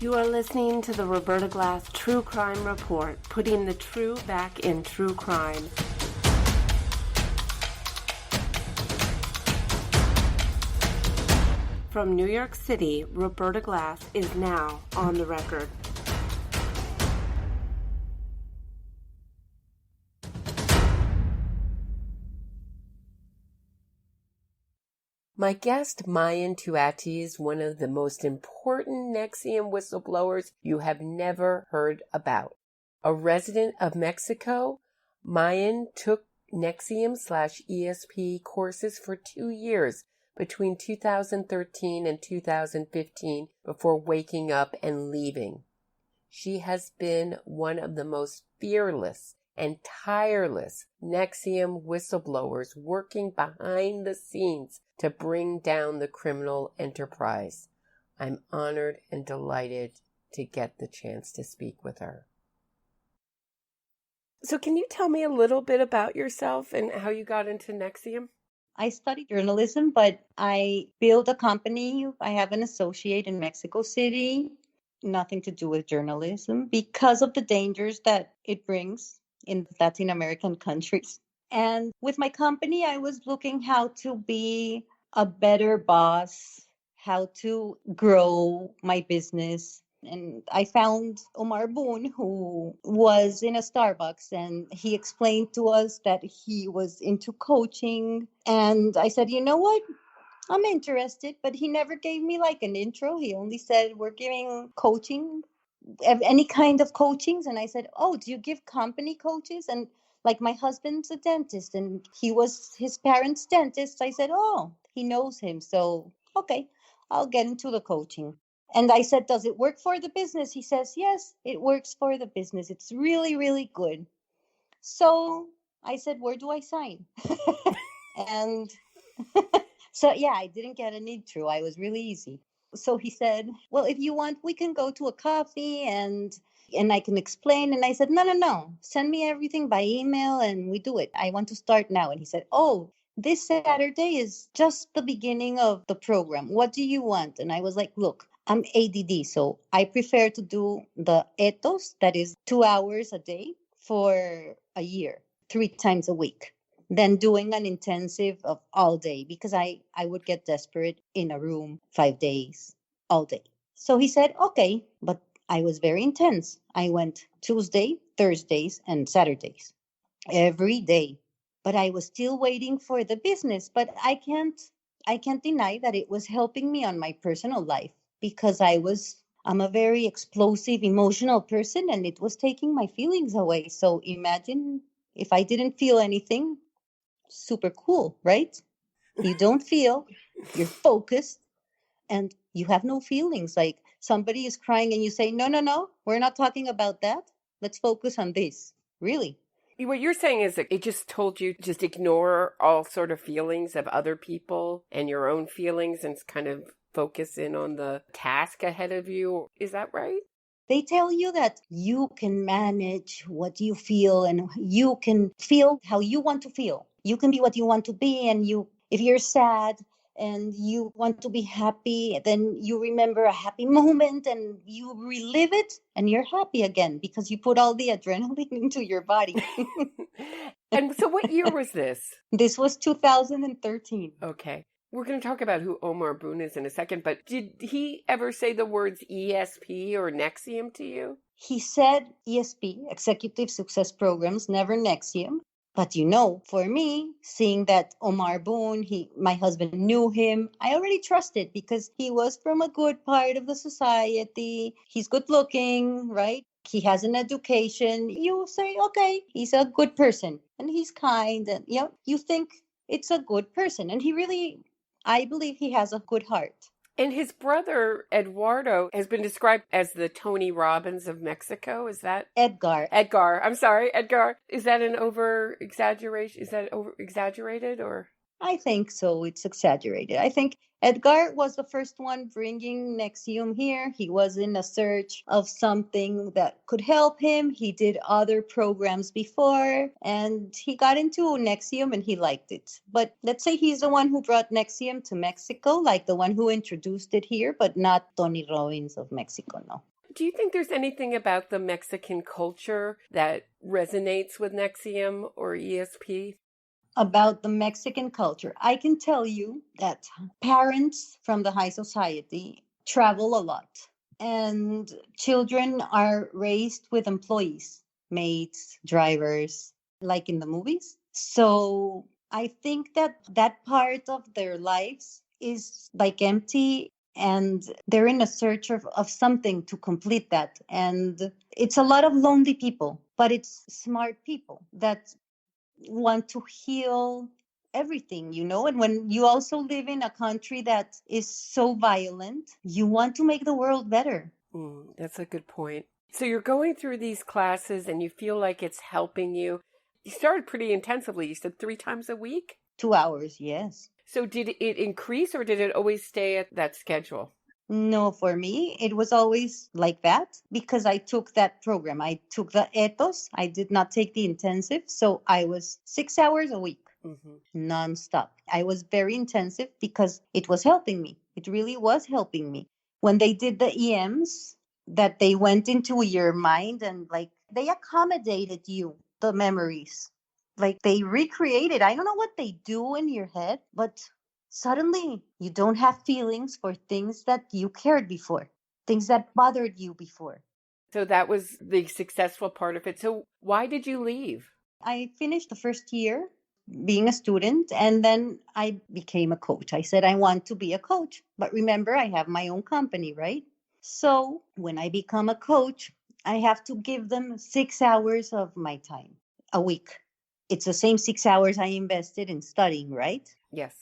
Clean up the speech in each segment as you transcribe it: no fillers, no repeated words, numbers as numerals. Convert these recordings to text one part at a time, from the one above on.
You are listening to the Roberta Glass True Crime Report, putting the true back in true crime. From New York City, Roberta Glass is now on the record. My guest, Maayan Tuati, is one of the most important NXIVM whistleblowers you have never heard about. A resident of Mexico, Maayan took NXIVM/ESP courses for 2 years between 2013 and 2015 before waking up and leaving. She has been one of the most fearless and tireless NXIVM whistleblowers working behind the scenes to bring down the criminal enterprise. I'm honored and delighted to get the chance to speak with her. So can you tell me a little bit about yourself and how you got into NXIVM? I studied journalism, but I built a company. I have an associate in Mexico City, nothing to do with journalism because of the dangers that it brings in Latin American countries. And with my company, I was looking how to be a better boss, how to grow my business. And I found Omar Boone, who was in a Starbucks, and he explained to us that he was into coaching. And I said, you know what? I'm interested, but he never gave me like an intro. He only said, we're giving coaching, any kind of coachings. And I said, oh, do you give company coaches? And like my husband's a dentist and he was his parents' dentist. I said, oh, he knows him. So, okay, I'll get into the coaching. And I said, does it work for the business? He says, yes, it works for the business. It's really, really good. So I said, where do I sign? And so, yeah, I didn't get an intro. I was really easy. So he said, well, if you want, we can go to a coffee and I can explain. And I said, no. Send me everything by email and we do it. I want to start now. And he said, oh, this Saturday is just the beginning of the program. What do you want? And I was like, look, I'm ADD. So I prefer to do the ethos, that is 2 hours a day for a year, 3 times a week. Than doing an intensive of all day because I would get desperate in a room 5 days, all day. So he said, okay, but I was very intense. I went Tuesday, Thursdays, and Saturdays every day. But I was still waiting for the business. But I can't deny that it was helping me on my personal life because I'm a very explosive, emotional person and it was taking my feelings away. So imagine if I didn't feel anything. Super cool, right? You don't feel, you're focused, and you have no feelings. Like somebody is crying and you say, no, we're not talking about that. Let's focus on this. Really. What you're saying is that it just told you just ignore all sort of feelings of other people and your own feelings and kind of focus in on the task ahead of you. Is that right? They tell you that you can manage what you feel and you can feel how you want to feel. You can be what you want to be. And if you're sad and you want to be happy, then you remember a happy moment and you relive it and you're happy again because you put all the adrenaline into your body. And so what year was this? This was 2013. Okay. We're going to talk about who Omar Boone is in a second, but did he ever say the words ESP or NXIVM to you? He said ESP, Executive Success Programs, never NXIVM. But for me, seeing that Omar Boone, my husband knew him, I already trusted because he was from a good part of the society. He's good looking, right? He has an education. You say, okay, he's a good person and he's kind. And you think it's a good person. And I believe he has a good heart. And his brother, Eduardo, has been described as the Tony Robbins of Mexico. Is that? Edgar. I'm sorry, Edgar. Is that an over-exaggeration? Is that over-exaggerated or? I think so. It's exaggerated. I think Edgar was the first one bringing NXIVM here. He was in a search of something that could help him. He did other programs before and he got into NXIVM and he liked it. But let's say he's the one who brought NXIVM to Mexico, like the one who introduced it here, but not Tony Robbins of Mexico, no. Do you think there's anything about the Mexican culture that resonates with NXIVM or ESP? About the Mexican culture, I can tell you that parents from the high society travel a lot, and children are raised with employees, maids, drivers, like in the movies. So I think that that part of their lives is like empty, and they're in a search of something to complete that. And it's a lot of lonely people, but it's smart people that want to heal everything, and when you also live in a country that is so violent, you want to make the world better. That's a good point. So you're going through these classes and you feel like it's helping you. You started pretty intensively. You said 3 times a week? 2 hours, yes. So did it increase or did it always stay at that schedule? No, for me, it was always like that because I took that program. I took the ethos. I did not take the intensive. So I was 6 hours a week, nonstop. I was very intensive because it was helping me. It really was helping me. When they did the EMs, that they went into your mind and like they accommodated you, the memories. Like they recreated. I don't know what they do in your head, but suddenly you don't have feelings for things that you cared before, things that bothered you before. So that was the successful part of it. So why did you leave? I finished the first year being a student, and then I became a coach. I said, I want to be a coach. But remember, I have my own company, right? So when I become a coach, I have to give them 6 hours of my time a week. It's the same 6 hours I invested in studying, right? Yes.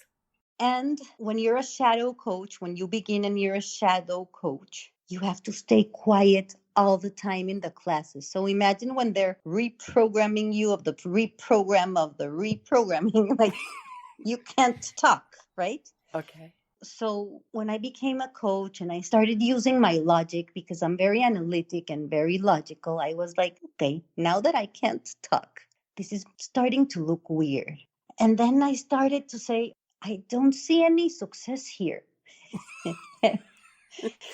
And when you're a shadow coach, when you begin and you're a shadow coach, you have to stay quiet all the time in the classes. So imagine when they're reprogramming you of the reprogram of the reprogramming, like you can't talk, right? Okay. So when I became a coach and I started using my logic, because I'm very analytic and very logical, I was like, okay, now that I can't talk, this is starting to look weird. And then I started to say, I don't see any success here.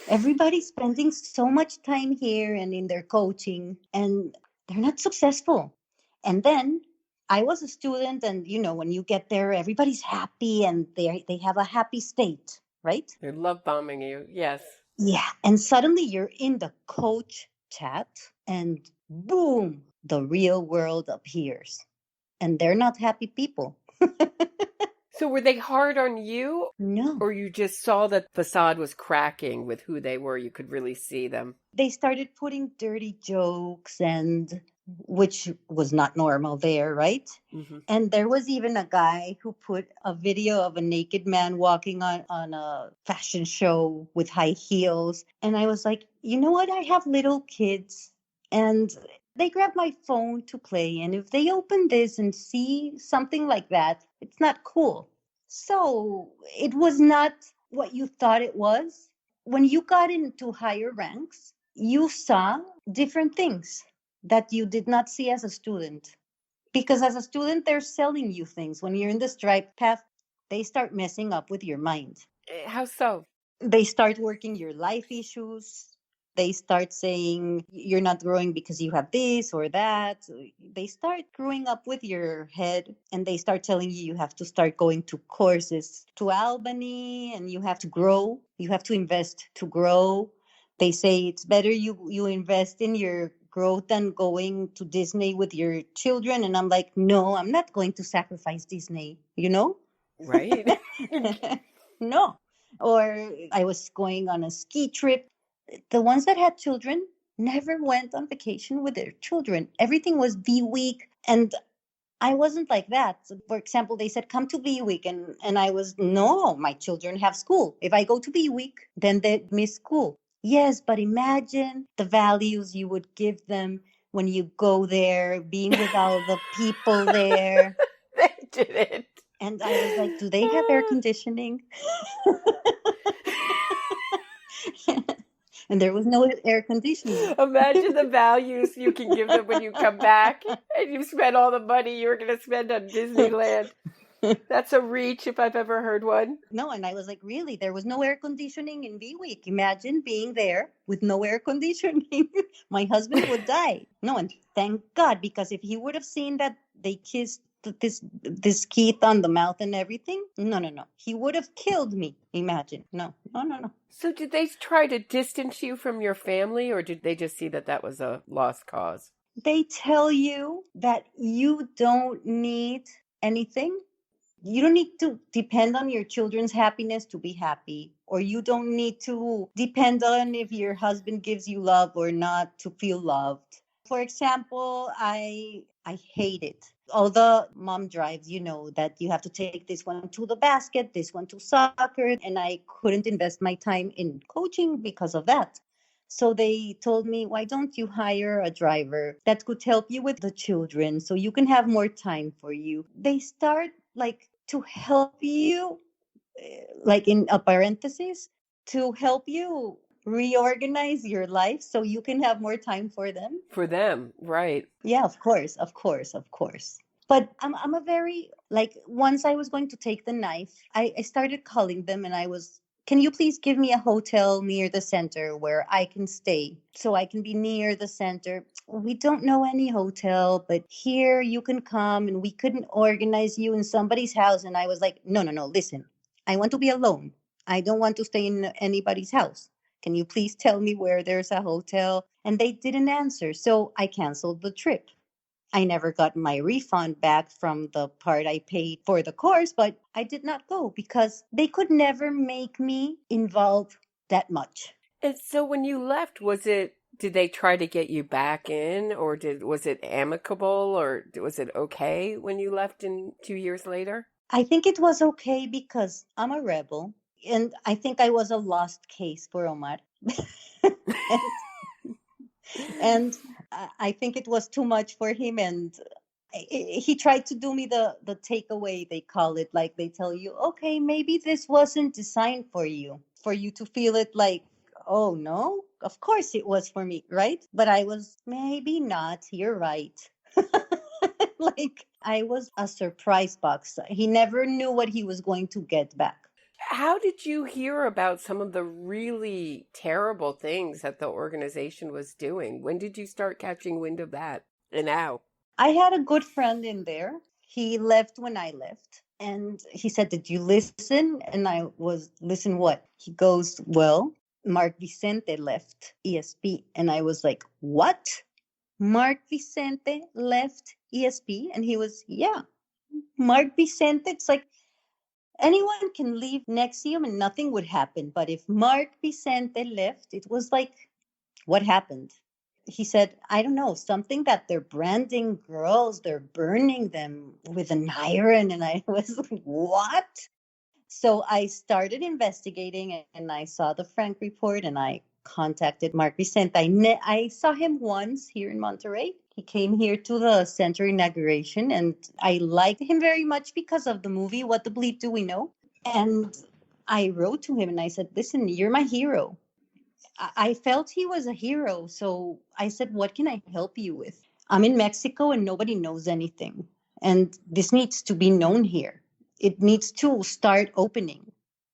Everybody's spending so much time here and in their coaching, and they're not successful. And then I was a student, and when you get there, everybody's happy and they have a happy state, right? They love bombing you. Yes. Yeah. And suddenly you're in the coach chat, and boom, the real world appears. And they're not happy people. So were they hard on you? No. Or you just saw that facade was cracking with who they were? You could really see them. They started putting dirty jokes, and which was not normal there, right? Mm-hmm. And there was even a guy who put a video of a naked man walking on a fashion show with high heels. And I was like, you know what? I have little kids, and they grab my phone to play. And if they open this and see something like that, it's not cool. So it was not what you thought it was. When you got into higher ranks, you saw different things that you did not see as a student. Because as a student, they're selling you things. When you're in the striped path, they start messing up with your mind. How so? They start working your life issues. They start saying you're not growing because you have this or that. They start growing up with your head, and they start telling you have to start going to courses to Albany, and you have to grow. You have to invest to grow. They say it's better you invest in your growth than going to Disney with your children. And I'm like, no, I'm not going to sacrifice Disney, Right. No. Or I was going on a ski trip. The ones that had children never went on vacation with their children. Everything was V week. And I wasn't like that. So for example, they said, come to V week. And I was, no, my children have school. If I go to V week, then they miss school. Yes, but imagine the values you would give them when you go there, being with all the people there. They did it. And I was like, do they have air conditioning? And there was no air conditioning. Imagine the values you can give them when you come back and you spend all the money you were going to spend on Disneyland. That's a reach if I've ever heard one. No, and I was like, really? There was no air conditioning in V-Week. Imagine being there with no air conditioning. My husband would die. No, and thank God, because if he would have seen that they kissed this Keith on the mouth and everything, no. He would have killed me. Imagine. No. So did they try to distance you from your family, or did they just see that that was a lost cause? They tell you that you don't need anything. You don't need to depend on your children's happiness to be happy, or you don't need to depend on if your husband gives you love or not to feel loved. For example, I hate it. All the mom drives, that you have to take this one to the basket, this one to soccer, and I couldn't invest my time in coaching because of that. So they told me, why don't you hire a driver that could help you with the children so you can have more time for you? They start to help you, like in a parenthesis, to help you reorganize your life so you can have more time for them. For them, right. Yeah, of course. But I'm a very, once I was going to take the knife, I started calling them and can you please give me a hotel near the center where I can stay so I can be near the center? We don't know any hotel, but here you can come and we couldn't organize you in somebody's house. And I was like, no, listen, I want to be alone. I don't want to stay in anybody's house. Can you please tell me where there's a hotel? And they didn't answer. So I canceled the trip. I never got my refund back from the part I paid for the course, but I did not go because they could never make me involved that much. And so when you left, did they try to get you back in, or was it amicable, or was it okay when you left 2 years later? I think it was okay because I'm a rebel, and I think I was a lost case for Omar. and I think it was too much for him, and he tried to do me the takeaway, they call it. Like they tell you, okay, maybe this wasn't designed for you to feel it like, oh no, of course it was for me, right? But I was, maybe not, you're right. I was a surprise box. He never knew what he was going to get back. How did you hear about some of the really terrible things that the organization was doing? When did you start catching wind of that, and how? I had a good friend in there. He left when I left. And he said, did you listen? And I was, listen what? He goes, well, Mark Vincente left ESP. And I was like, what? Mark Vincente left ESP? And he was, yeah, Mark Vincente. It's like, anyone can leave NXIVM and nothing would happen. But if Mark Vincente left, it was like, what happened? He said, I don't know, something that they're branding girls, they're burning them with an iron. And I was like, what? So I started investigating and I saw the Frank report and I contacted Mark Vincente. I saw him once here in Monterrey. He came here to the center inauguration and I liked him very much because of the movie, What the Bleep Do We Know? And I wrote to him and I said, listen, you're my hero. I felt he was a hero. So I said, what can I help you with? I'm in Mexico and nobody knows anything. And this needs to be known here. It needs to start opening.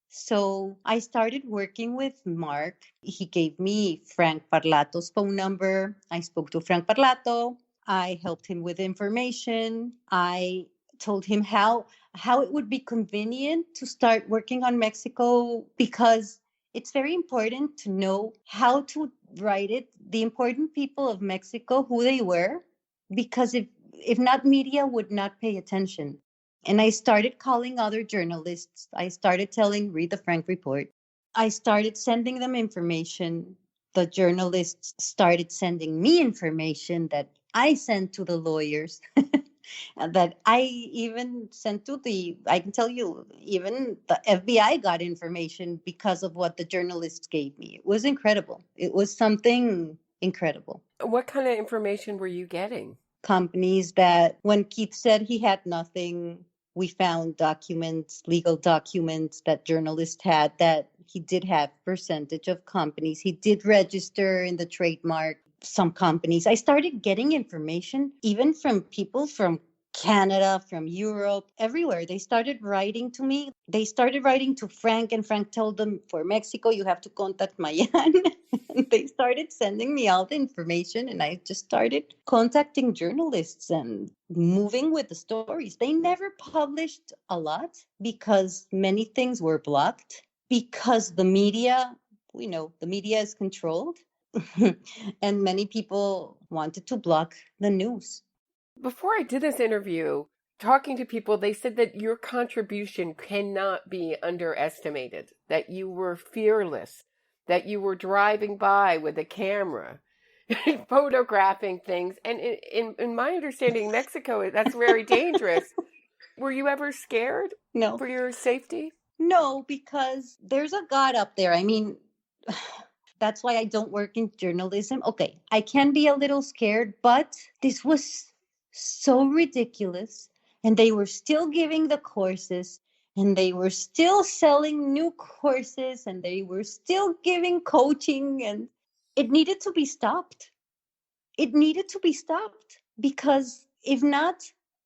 So I started working with Mark. He gave me Frank Parlato's phone number. I spoke to Frank Parlato. I helped him with information. I told him how it would be convenient to start working on Mexico because it's very important to know how to write it, the important people of Mexico, who they were, because if not, media would not pay attention. And I started calling other journalists. I started read the Frank report. I started sending them information. The journalists started sending me information that I sent to the lawyers. That I even sent to I can tell you, even the FBI got information because of what the journalists gave me. It was incredible. It was something incredible. What kind of information were you getting? Companies that when Keith said he had nothing, we found documents, legal documents that journalists had that he did have percentage of companies. He did register in the trademark some companies. I started getting information even from people from Canada, from Europe, everywhere. They started writing to me. They started writing to Frank, and Frank told them, for Mexico, you have to contact Maayan. And they started sending me all the information, and I just started contacting journalists and moving with the stories. They never published a lot because many things were blocked, because the media, the media is controlled. And many people wanted to block the news. Before I did this interview, talking to people, they said that your contribution cannot be underestimated, that you were fearless, that you were driving by with a camera, photographing things. And in my understanding, Mexico, that's very dangerous. Were you ever scared? No. For your safety? No, because there's a God up there. I mean, that's why I don't work in journalism. Okay, I can be a little scared, but this was so ridiculous. And they were still giving the courses, and they were still selling new courses, and they were still giving coaching, and it needed to be stopped. It needed to be stopped, because if not,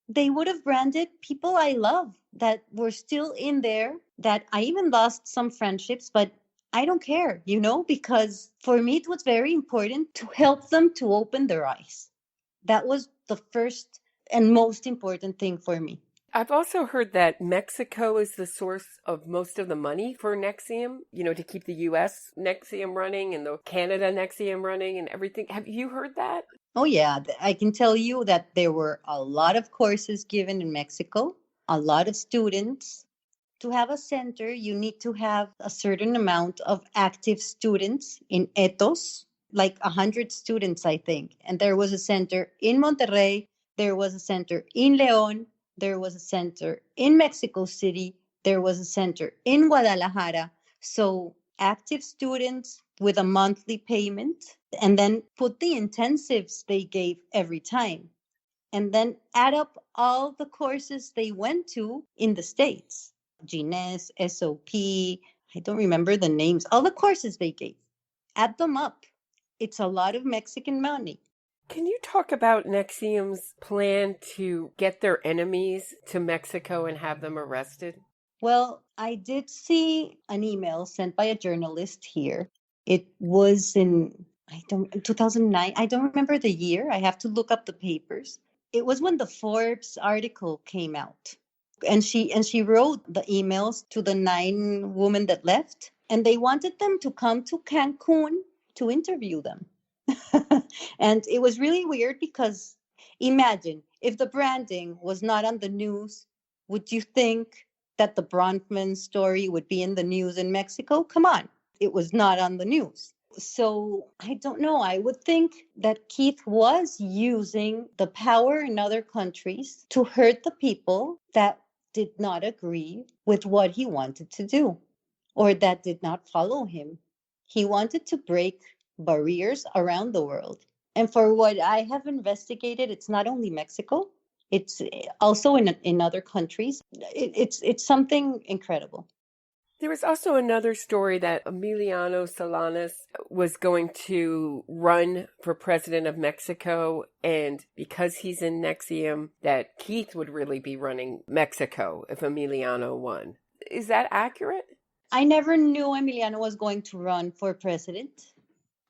they would have branded people I love that were still in there, that I even lost some friendships, but I don't care, because for me it was very important to help them to open their eyes. That was the first and most important thing for me. I've also heard that Mexico is the source of most of the money for NXIVM, to keep the U.S. NXIVM running and the Canada NXIVM running and everything. Have you heard that? Oh, yeah. I can tell you that there were a lot of courses given in Mexico, a lot of students. To have a center, you need to have a certain amount of active students in ethos, like 100 students, I think. And there was a center in Monterrey, there was a center in León, there was a center in Mexico City, there was a center in Guadalajara. So active students with a monthly payment, and then put the intensives they gave every time. And then add up all the courses they went to in the States. Gines, SOP, I don't remember the names, all the courses they gave. Add them up. It's a lot of Mexican money. Can you talk about NXIVM's plan to get their enemies to Mexico and have them arrested? Well, I did see an email sent by a journalist here. It was in 2009. I don't remember the year. I have to look up the papers. It was when the Forbes article came out. And she wrote the emails to the 9 women that left, and they wanted them to come to Cancun to interview them. And it was really weird, because imagine if the branding was not on the news, would you think that the Bronfman story would be in the news in Mexico? Come on, it was not on the news. So I don't know. I would think that Keith was using the power in other countries to hurt the people that did not agree with what he wanted to do, or that did not follow him. He wanted to break barriers around the world. And for what I have investigated, it's not only Mexico, it's also in other countries. It's something incredible. There was also another story that Emiliano Solanas was going to run for president of Mexico, and because he's in NXIVM, that Keith would really be running Mexico if Emiliano won. Is that accurate? I never knew Emiliano was going to run for president.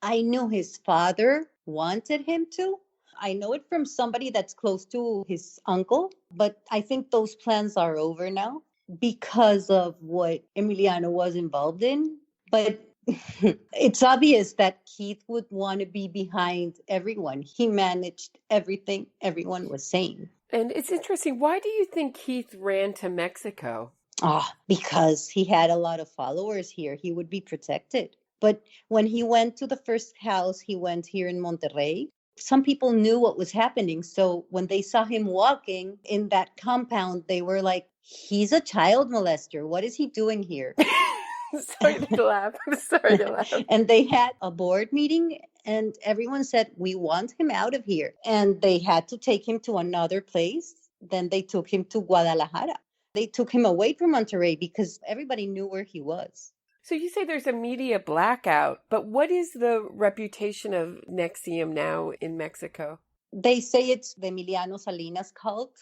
I knew his father wanted him to. I know it from somebody that's close to his uncle, but I think those plans are over now because of what Emiliano was involved in. But it's obvious that Keith would want to be behind everyone. He managed everything everyone was saying. And it's interesting. Why do you think Keith ran to Mexico? Because he had a lot of followers here. He would be protected. But when he went to the first house, he went here in Monterrey. Some people knew what was happening. So when they saw him walking in that compound, they were like, he's a child molester. What is he doing here? Sorry to laugh. I'm sorry to laugh. And they had a board meeting, and everyone said, we want him out of here. And they had to take him to another place. Then they took him to Guadalajara. They took him away from Monterrey because everybody knew where he was. So you say there's a media blackout, but what is the reputation of NXIVM now in Mexico? They say it's the Emiliano Salinas cult.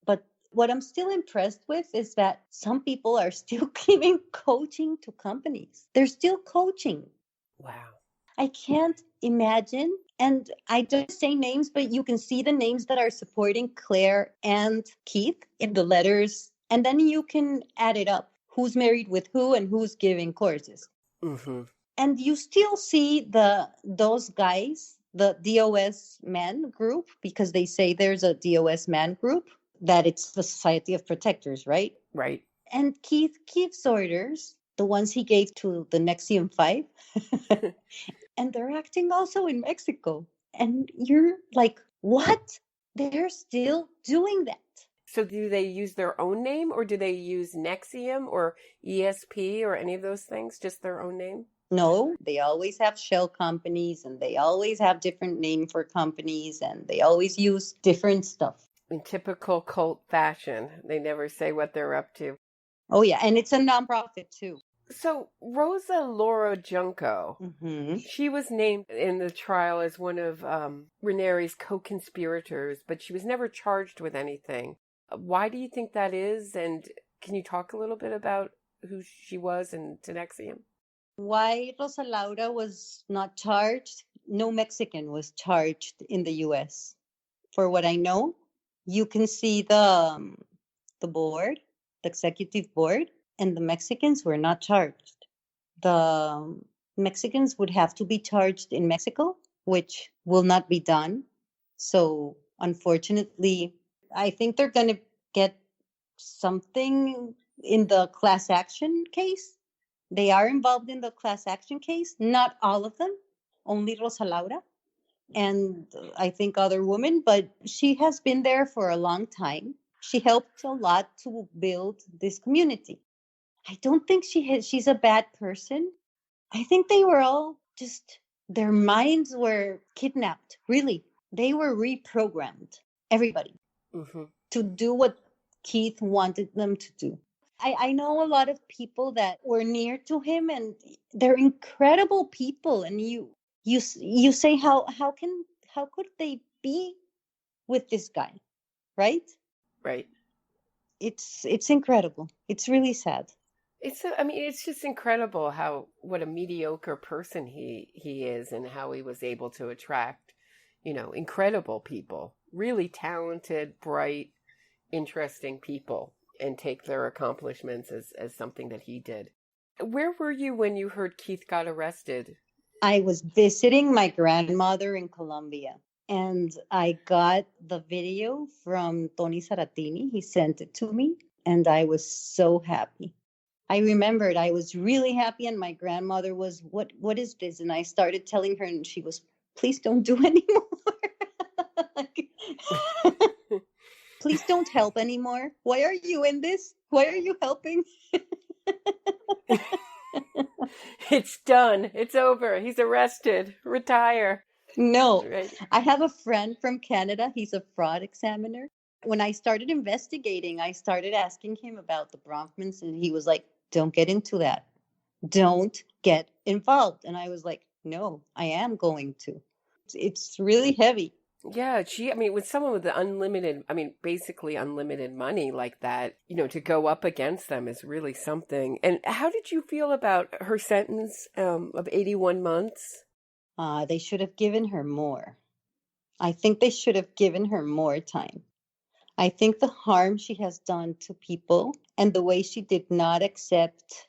But what I'm still impressed with is that some people are still giving coaching to companies. They're still coaching. Wow. I can't imagine. And I don't say names, but you can see the names that are supporting Claire and Keith in the letters. And then you can add it up. Who's married with who and who's giving courses. Mm-hmm. And you still see those guys, the DOS man group, because they say there's a DOS man group, that it's the Society of Protectors, right? Right. And Keith gives orders, the ones he gave to the NXIVM 5. And they're acting also in Mexico. And you're like, what? They're still doing that. So do they use their own name, or do they use NXIVM or ESP or any of those things? Just their own name? No, they always have shell companies, and they always have different name for companies, and they always use different stuff. In typical cult fashion, they never say what they're up to. Oh, yeah. And it's a nonprofit, too. So Rosa Laura Junco, she was named in the trial as one of Raniere's co-conspirators, but she was never charged with anything. Why do you think that is? And can you talk a little bit about who she was in NXIVM? Why Rosa Laura was not charged? No Mexican was charged in the U.S. For what I know, you can see the board, the executive board, and the Mexicans were not charged. The Mexicans would have to be charged in Mexico, which will not be done. So unfortunately, I think they're going to get something in the class action case. They are involved in the class action case. Not all of them, only Rosa Laura and I think other women, but she has been there for a long time. She helped a lot to build this community. I don't think she's a bad person. I think they were all just, their minds were kidnapped, really. They were reprogrammed, everybody, to do what Keith wanted them to do. I know a lot of people that were near to him, and they're incredible people. And you say, how could they be with this guy, right? Right. It's incredible. It's really sad. It's just incredible what a mediocre person he is, and how he was able to attract, incredible people, really talented, bright, interesting people, and take their accomplishments as something that he did. Where were you when you heard Keith got arrested? I was visiting my grandmother in Colombia, and I got the video from Tony Saratini. He sent it to me, and I was so happy. I remembered I was really happy, and my grandmother was, what is this? And I started telling her, and she was, please don't do anymore. Please don't help anymore. Why are you in this? Why are you helping? It's done. It's over. He's arrested. Retire. No. Right. I have a friend from Canada. He's a fraud examiner. When I started investigating, I started asking him about the Bronfmans, and he was like, don't get into that. Don't get involved. And I was like, no, I am going to. It's really heavy. Yeah, with someone with basically unlimited money like that, to go up against them is really something. And how did you feel about her sentence of 81 months? They should have given her more. I think they should have given her more time. I think the harm she has done to people, and the way she did not accept,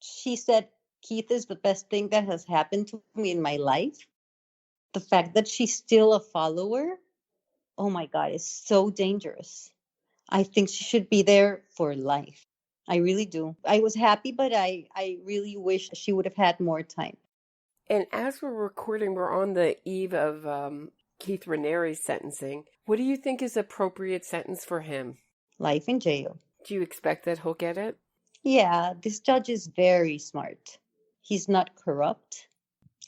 she said, Keith is the best thing that has happened to me in my life. The fact that she's still a follower, oh my God, is so dangerous. I think she should be there for life. I really do. I was happy, but I really wish she would have had more time. And as we're recording, we're on the eve of Keith Raniere's sentencing. What do you think is appropriate sentence for him? Life in jail. Do you expect that he'll get it? Yeah, this judge is very smart. He's not corrupt.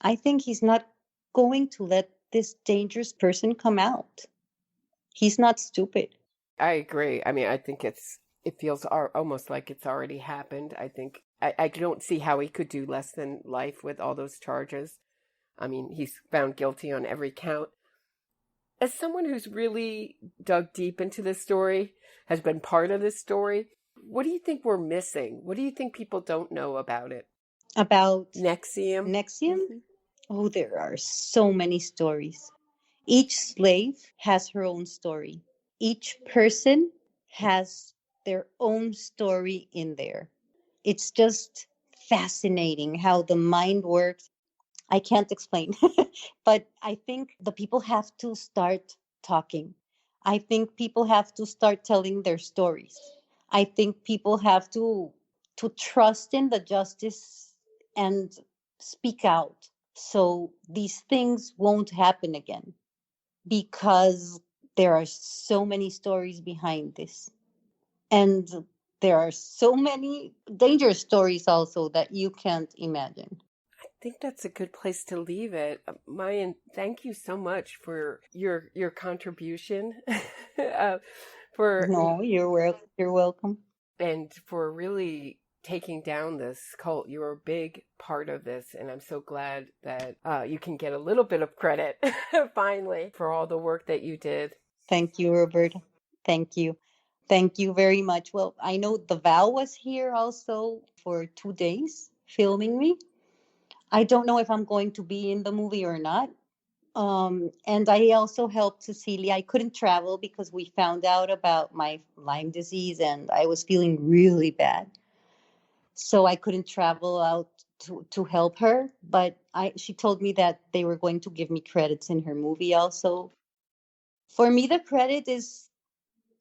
I think he's not going to let this dangerous person come out. He's not stupid. I agree. I think it feels almost like it's already happened. I think I don't see how he could do less than life with all those charges. He's found guilty on every count. As someone who's really dug deep into this story, has been part of this story, what do you think we're missing? What do you think people don't know about it? About NXIVM? NXIVM? Mm-hmm. Oh, there are so many stories. Each slave has her own story. Each person has their own story in there. It's just fascinating how the mind works. I can't explain, but I think the people have to start talking. I think people have to start telling their stories. I think people have to trust in the justice and speak out so these things won't happen again, because there are so many stories behind this. And there are so many dangerous stories also that you can't imagine. I think that's a good place to leave it. Maayan, thank you so much for your contribution, for No, you're welcome. and for really taking down this cult. You're a big part of this, and I'm so glad that you can get a little bit of credit finally for all the work that you did. Thank you, Roberta. Thank you. Thank you very much. Well, I know the Val was here also for 2 days filming me. I don't know if I'm going to be in the movie or not. And I also helped Cecilia. I couldn't travel because we found out about my Lyme disease and I was feeling really bad. So I couldn't travel out to help her. But she told me that they were going to give me credits in her movie also. For me, the credit is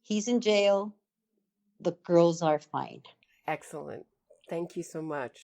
he's in jail. The girls are fine. Excellent. Thank you so much.